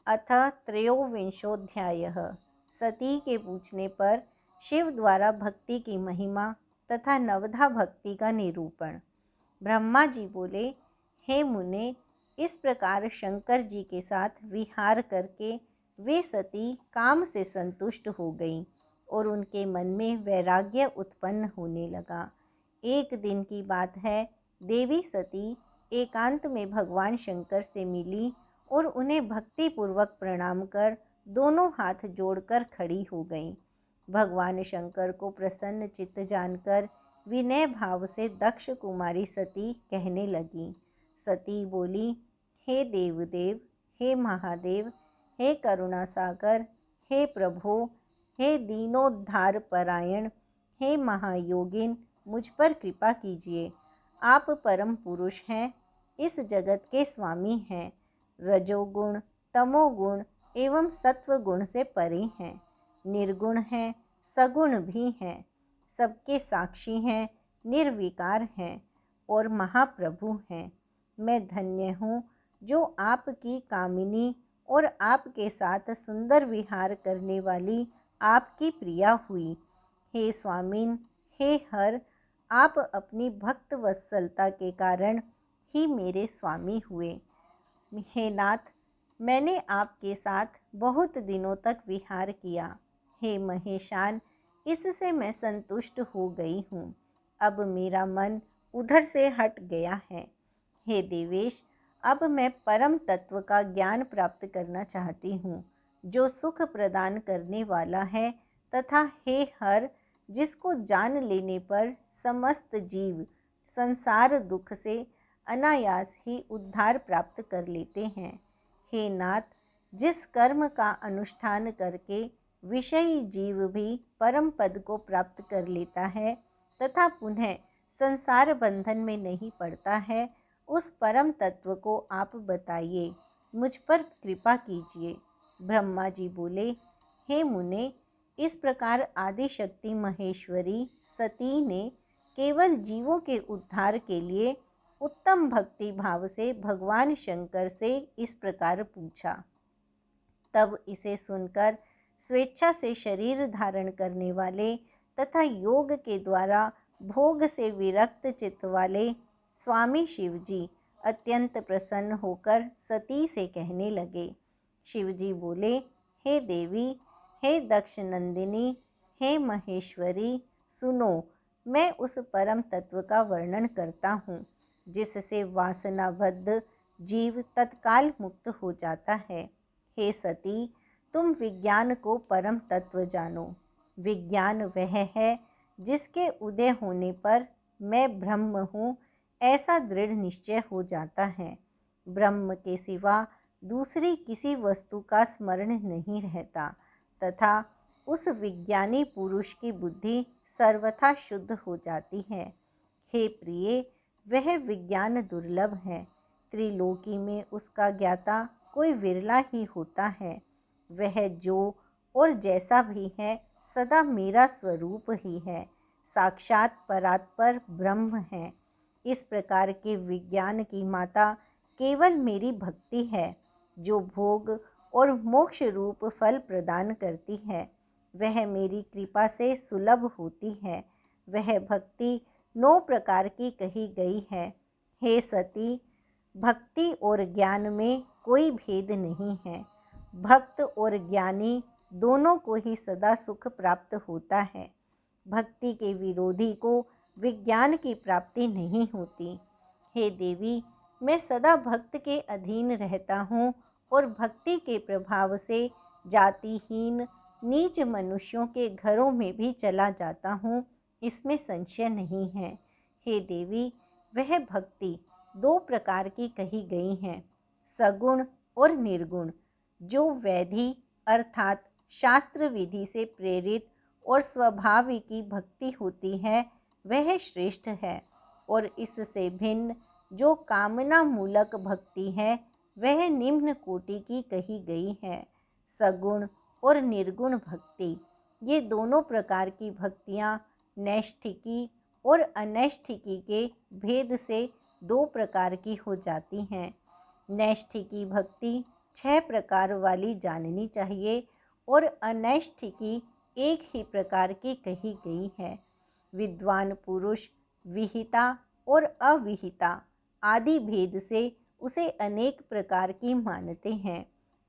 अथ त्रयोविंशोऽध्यायः। सती के पूछने पर शिव द्वारा भक्ति की महिमा तथा नवधा भक्ति का निरूपण। ब्रह्मा जी बोले, हे मुने, इस प्रकार शंकर जी के साथ विहार करके वे सती काम से संतुष्ट हो गईं और उनके मन में वैराग्य उत्पन्न होने लगा। एक दिन की बात है, देवी सती एकांत में भगवान शंकर से मिली और उन्हें भक्ति पूर्वक प्रणाम कर दोनों हाथ जोड़कर खड़ी हो गईं। भगवान शंकर को प्रसन्न चित्त जानकर विनय भाव से दक्ष कुमारी सती कहने लगी। सती बोली, हे देवदेव, हे महादेव, हे करुणा सागर, हे प्रभो, हे दीनोद्धार परायण, हे महायोगिन, मुझ पर कृपा कीजिए। आप परम पुरुष हैं, इस जगत के स्वामी हैं, रजोगुण, तमोगुण एवं सत्व गुण से परे हैं, निर्गुण हैं, सगुण भी हैं, सबके साक्षी हैं, निर्विकार हैं और महाप्रभु हैं। मैं धन्य हूँ जो आपकी कामिनी और आपके साथ सुंदर विहार करने वाली आपकी प्रिया हुई। हे स्वामिन, हे हर, आप अपनी भक्त वत्सलता के कारण ही मेरे स्वामी हुए। हे नाथ, मैंने आपके साथ बहुत दिनों तक विहार किया। हे महेशान, इससे मैं संतुष्ट हो गई हूँ। अब मेरा मन उधर से हट गया है। हे देवेश, अब मैं परम तत्व का ज्ञान प्राप्त करना चाहती हूँ, जो सुख प्रदान करने वाला है, तथा हे हर, जिसको जान लेने पर समस्त जीव संसार दुख से अनायास ही उद्धार प्राप्त कर लेते हैं। हे नाथ, जिस कर्म का अनुष्ठान करके विषयी जीव भी परम पद को प्राप्त कर लेता है तथा पुनः संसार बंधन में नहीं पड़ता है, उस परम तत्व को आप बताइए, मुझ पर कृपा कीजिए। ब्रह्मा जी बोले, हे मुने, इस प्रकार आदिशक्ति महेश्वरी सती ने केवल जीवों के उद्धार के लिए उत्तम भक्ति भाव से भगवान शंकर से इस प्रकार पूछा। तब इसे सुनकर स्वेच्छा से शरीर धारण करने वाले तथा योग के द्वारा भोग से विरक्त चित्त वाले स्वामी शिवजी अत्यंत प्रसन्न होकर सती से कहने लगे। शिवजी बोले, हे देवी, हे दक्ष नंदिनी, हे महेश्वरी, सुनो, मैं उस परम तत्व का वर्णन करता हूँ, जिससे वासनाबद्ध जीव तत्काल मुक्त हो जाता है। हे सती, तुम विज्ञान को परम तत्व जानो। विज्ञान वह है जिसके उदय होने पर मैं ब्रह्म हूँ ऐसा दृढ़ निश्चय हो जाता है। ब्रह्म के सिवा दूसरी किसी वस्तु का स्मरण नहीं रहता तथा उस विज्ञानी पुरुष की बुद्धि सर्वथा शुद्ध हो जाती है। हे प्रिय, वह विज्ञान दुर्लभ है। त्रिलोकी में उसका ज्ञाता कोई विरला ही होता है। वह जो और जैसा भी है सदा मेरा स्वरूप ही है, साक्षात परात्पर ब्रह्म है। इस प्रकार के विज्ञान की माता केवल मेरी भक्ति है, जो भोग और मोक्ष रूप फल प्रदान करती है। वह मेरी कृपा से सुलभ होती है। वह भक्ति 9 प्रकार की कही गई है। हे सती, भक्ति और ज्ञान में कोई भेद नहीं है। भक्त और ज्ञानी दोनों को ही सदा सुख प्राप्त होता है। भक्ति के विरोधी को विज्ञान की प्राप्ति नहीं होती। हे देवी, मैं सदा भक्त के अधीन रहता हूँ और भक्ति के प्रभाव से जातिहीन नीच मनुष्यों के घरों में भी चला जाता हूँ, इसमें संशय नहीं है। हे देवी, वह भक्ति 2 प्रकार की कही गई है, सगुण और निर्गुण। जो वैधि अर्थात शास्त्र विधि से प्रेरित और स्वाभाविकी भक्ति होती है, वह श्रेष्ठ है, और इससे भिन्न जो कामना मूलक भक्ति है, वह निम्न कोटि की कही गई है। सगुण और निर्गुण भक्ति, ये दोनों प्रकार की भक्तियाँ नैष्ठिकी और अनैष्ठिकी के भेद से 2 प्रकार की हो जाती हैं। नैष्ठिकी भक्ति 6 प्रकार वाली जाननी चाहिए और अनैष्ठिकी एक ही प्रकार की कही गई है। विद्वान पुरुष विहिता और अविहिता आदि भेद से उसे अनेक प्रकार की मानते हैं।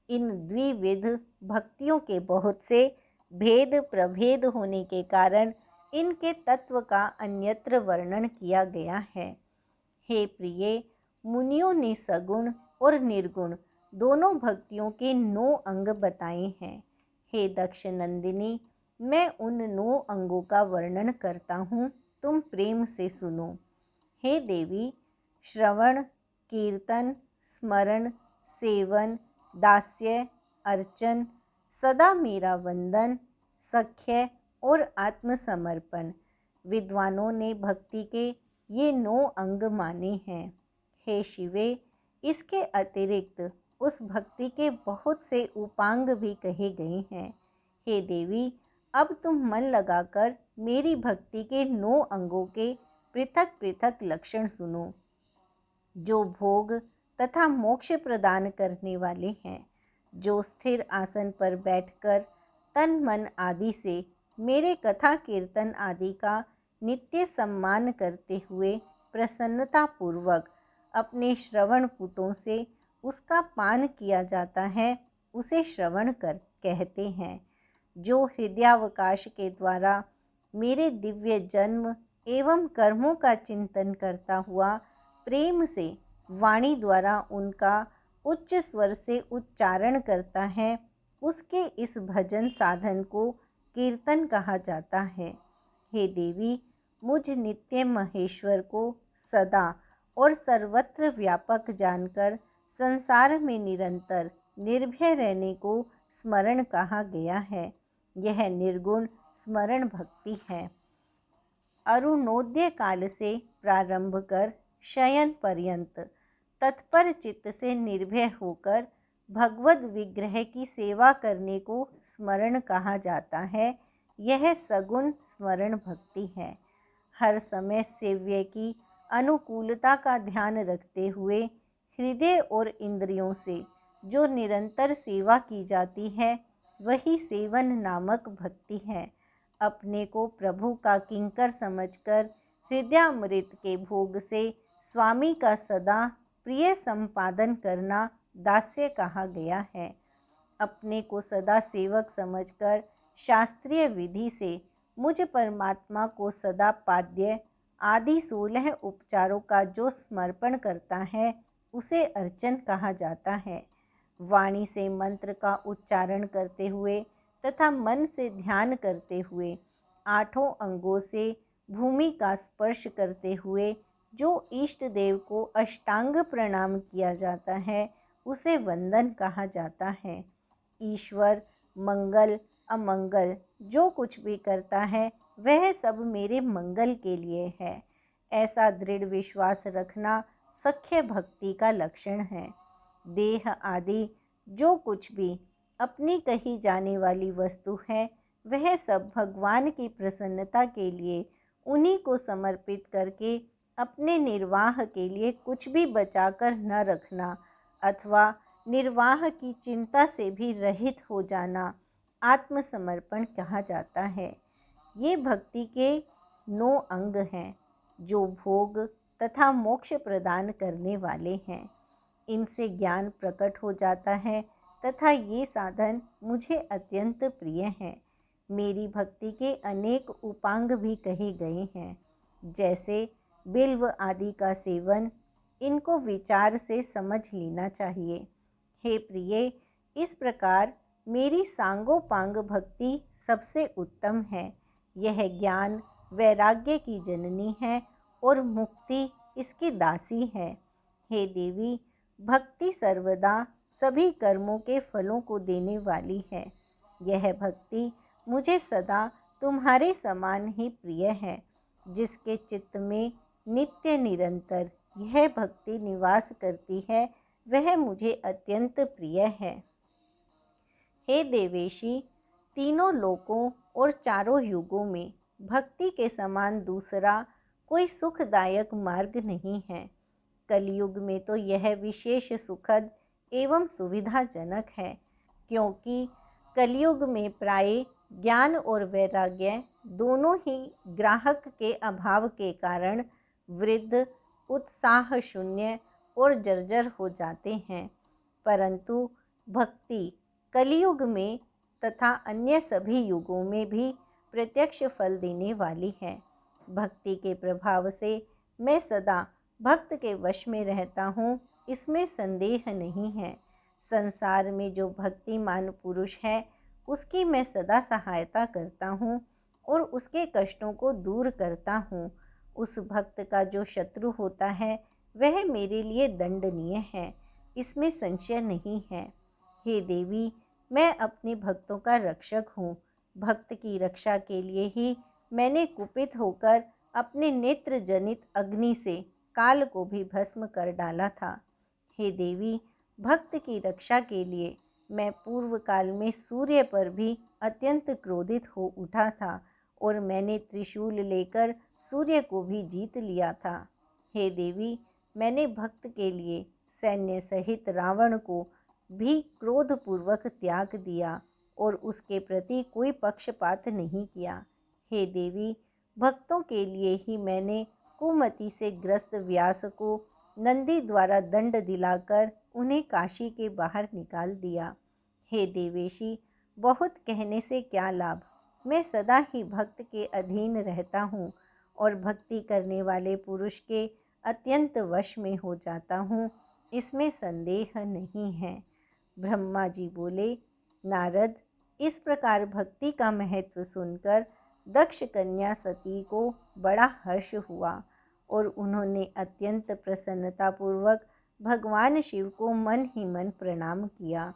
इन द्विविध भक्तियों के बहुत से भेद प्रभेद होने के कारण इनके तत्व का अन्यत्र वर्णन किया गया है। हे प्रिय, मुनियों ने सगुण और निर्गुण दोनों भक्तियों के 9 अंग बताए हैं। हे दक्ष नंदिनी, मैं उन 9 अंगों का वर्णन करता हूँ, तुम प्रेम से सुनो। हे देवी, श्रवण, कीर्तन, स्मरण, सेवन, दास्य, अर्चन, सदा मेरा वंदन, सख्य और आत्मसमर्पण विद्वानों ने भक्ति के ये 9 अंग माने हैं। हे शिवे, इसके अतिरिक्त उस भक्ति के बहुत से उपांग भी कहे गए हैं। हे देवी, अब तुम मन लगाकर मेरी भक्ति के 9 अंगों के पृथक पृथक लक्षण सुनो, जो भोग तथा मोक्ष प्रदान करने वाले हैं। जो स्थिर आसन पर बैठकर तन मन आदि से मेरे कथा कीर्तन आदि का नित्य सम्मान करते हुए प्रसन्नता पूर्वक अपने श्रवण पुटों से उसका पान किया जाता है, उसे श्रवण कर कहते हैं। जो हृदयावकाश के द्वारा मेरे दिव्य जन्म एवं कर्मों का चिंतन करता हुआ प्रेम से वाणी द्वारा उनका उच्च स्वर से उच्चारण करता है, उसके इस भजन साधन को कीर्तन कहा जाता है। हे देवी, मुझ नित्य महेश्वर को सदा और सर्वत्र व्यापक जानकर संसार में निरंतर निर्भय रहने को स्मरण कहा गया है। यह निर्गुण स्मरण भक्ति है। अरुणोदय काल से प्रारंभ कर शयन पर्यंत तत्पर चित्त से निर्भय होकर भगवद विग्रह की सेवा करने को स्मरण कहा जाता है। यह सगुण स्मरण भक्ति है। हर समय सेव्य की अनुकूलता का ध्यान रखते हुए हृदय और इंद्रियों से जो निरंतर सेवा की जाती है, वही सेवन नामक भक्ति है। अपने को प्रभु का किंकर समझकर हृदयामृत के भोग से स्वामी का सदा प्रिय संपादन करना दास्य कहा गया है। अपने को सदा सेवक समझकर शास्त्रीय विधि से मुझ परमात्मा को सदा पाद्य आदि 16 उपचारों का जो समर्पण करता है, उसे अर्चन कहा जाता है। वाणी से मंत्र का उच्चारण करते हुए तथा मन से ध्यान करते हुए 8 अंगों से भूमि का स्पर्श करते हुए जो इष्ट देव को अष्टांग प्रणाम किया जाता है, उसे वंदन कहा जाता है। ईश्वर मंगल अमंगल जो कुछ भी करता है, वह सब मेरे मंगल के लिए है, ऐसा दृढ़ विश्वास रखना सख्य भक्ति का लक्षण है। देह आदि जो कुछ भी अपनी कही जाने वाली वस्तु है, वह सब भगवान की प्रसन्नता के लिए उन्हीं को समर्पित करके अपने निर्वाह के लिए कुछ भी बचाकर न रखना अथवा निर्वाह की चिंता से भी रहित हो जाना आत्मसमर्पण कहा जाता है। ये भक्ति के 9 अंग हैं, जो भोग तथा मोक्ष प्रदान करने वाले हैं। इनसे ज्ञान प्रकट हो जाता है तथा ये साधन मुझे अत्यंत प्रिय हैं। मेरी भक्ति के अनेक उपांग भी कहे गए हैं, जैसे बिल्व आदि का सेवन। इनको विचार से समझ लेना चाहिए। हे प्रिय, इस प्रकार मेरी सांगोपांग भक्ति सबसे उत्तम है। यह ज्ञान वैराग्य की जननी है और मुक्ति इसकी दासी है। हे देवी, भक्ति सर्वदा सभी कर्मों के फलों को देने वाली है। यह भक्ति मुझे सदा तुम्हारे समान ही प्रिय है। जिसके चित्त में नित्य निरंतर यह भक्ति निवास करती है, वह मुझे अत्यंत प्रिय है। हे देवेशी, तीनों लोकों और चारों युगों में भक्ति के समान दूसरा कोई सुखदायक मार्ग नहीं है। कलयुग में तो यह विशेष सुखद एवं सुविधाजनक है, क्योंकि कलयुग में प्राय ज्ञान और वैराग्य दोनों ही ग्राहक के अभाव के कारण वृद्ध, उत्साह शून्य और जर्जर हो जाते हैं। परंतु भक्ति कलयुग में तथा अन्य सभी युगों में भी प्रत्यक्ष फल देने वाली है। भक्ति के प्रभाव से मैं सदा भक्त के वश में रहता हूँ, इसमें संदेह नहीं है। संसार में जो भक्तिमान पुरुष है उसकी मैं सदा सहायता करता हूँ और उसके कष्टों को दूर करता हूँ। उस भक्त का जो शत्रु होता है वह मेरे लिए दंडनीय है, इसमें संशय नहीं है। हे देवी, मैं अपने भक्तों का रक्षक हूँ। भक्त की रक्षा के लिए ही मैंने कुपित होकर अपने नेत्र जनित अग्नि से काल को भी भस्म कर डाला था। हे देवी, भक्त की रक्षा के लिए मैं पूर्व काल में सूर्य पर भी अत्यंत क्रोधित हो उठा था और मैंने त्रिशूल लेकर सूर्य को भी जीत लिया था। हे देवी, मैंने भक्त के लिए सैन्य सहित रावण को भी क्रोधपूर्वक त्याग दिया और उसके प्रति कोई पक्षपात नहीं किया। हे देवी, भक्तों के लिए ही मैंने कुमति से ग्रस्त व्यास को नंदी द्वारा दंड दिलाकर उन्हें काशी के बाहर निकाल दिया। हे देवेशी, बहुत कहने से क्या लाभ, मैं सदा ही भक्त के अधीन रहता हूँ और भक्ति करने वाले पुरुष के अत्यंत वश में हो जाता हूँ, इसमें संदेह नहीं है। ब्रह्मा जी बोले, नारद, इस प्रकार भक्ति का महत्व सुनकर दक्ष कन्या सती को बड़ा हर्ष हुआ और उन्होंने अत्यंत प्रसन्नतापूर्वक भगवान शिव को मन ही मन प्रणाम किया।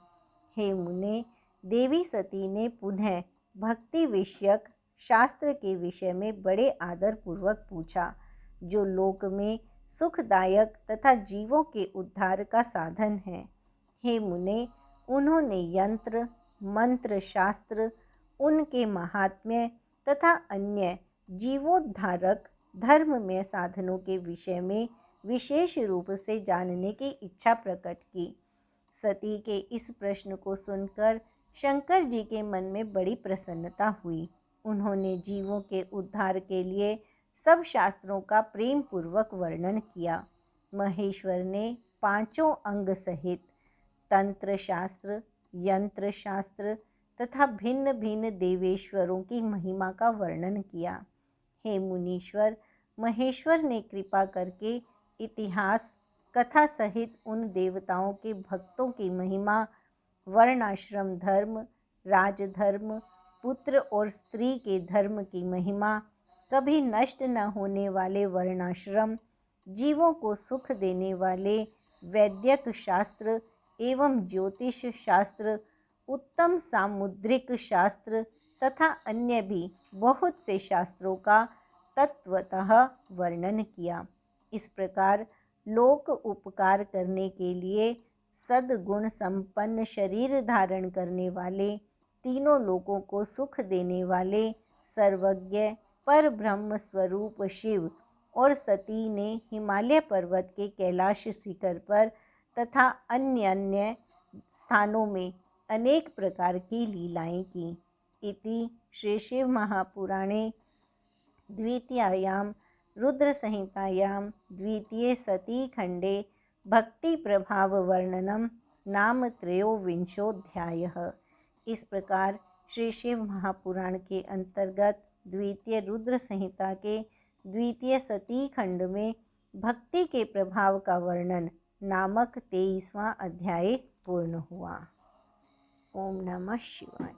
हे मुने, देवी सती ने पुनः भक्ति विषयक शास्त्र के विषय में बड़े आदर पूर्वक पूछा, जो लोक में सुखदायक तथा जीवों के उद्धार का साधन है। हे मुने, उन्होंने यंत्र मंत्र शास्त्र, उनके महात्म्य तथा अन्य जीवोद्धारक धर्ममय साधनों के विषय में विशेष रूप से जानने की इच्छा प्रकट की। सती के इस प्रश्न को सुनकर शंकर जी के मन में बड़ी प्रसन्नता हुई। उन्होंने जीवों के उद्धार के लिए सब शास्त्रों का प्रेम पूर्वक वर्णन किया। महेश्वर ने पांचों अंग सहित तंत्र शास्त्र, यंत्र शास्त्र तथा भिन्न भिन्न देवेश्वरों की महिमा का वर्णन किया। हे मुनीश्वर, महेश्वर ने कृपा करके इतिहास कथा सहित उन देवताओं के भक्तों की महिमा, वर्णाश्रम धर्म, राजधर्म, पुत्र और स्त्री के धर्म की महिमा, कभी नष्ट न होने वाले वर्णाश्रम, जीवों को सुख देने वाले वैद्यक शास्त्र एवं ज्योतिष शास्त्र, उत्तम सामुद्रिक शास्त्र तथा अन्य भी बहुत से शास्त्रों का तत्वतः वर्णन किया। इस प्रकार लोक उपकार करने के लिए सद्गुण संपन्न शरीर धारण करने वाले, तीनों लोकों को सुख देने वाले सर्वज्ञ पर ब्रह्म स्वरूप शिव और सती ने हिमालय पर्वत के कैलाश शिखर पर तथा अन्य स्थानों में अनेक प्रकार की लीलाएं की। इति श्री शिव महापुराणे द्वितीयायां रुद्र संहितायां द्वितीये सती खंडे भक्ति प्रभाव वर्णनम नाम त्रयोविंशोऽध्यायः। इस प्रकार श्री शिव महापुराण के अंतर्गत द्वितीय रुद्र संहिता के द्वितीय सती खंड में भक्ति के प्रभाव का वर्णन नामक 23वां अध्याय पूर्ण हुआ। ओम नमः शिवाय।